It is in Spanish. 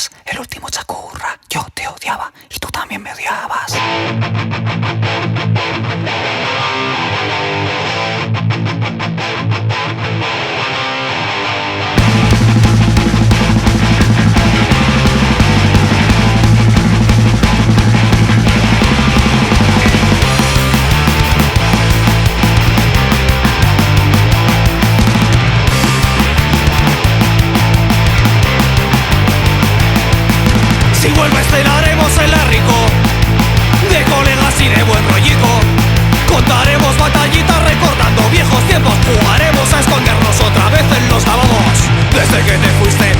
eras el último chacurra. Yo te odiaba y tú también me odiabas. Si vuelves cenaremos en la Rico, de colegas y de buen rollico. Contaremos batallitas recordando viejos tiempos. Jugaremos a escondernos otra vez en los lavabos. Desde que te fuiste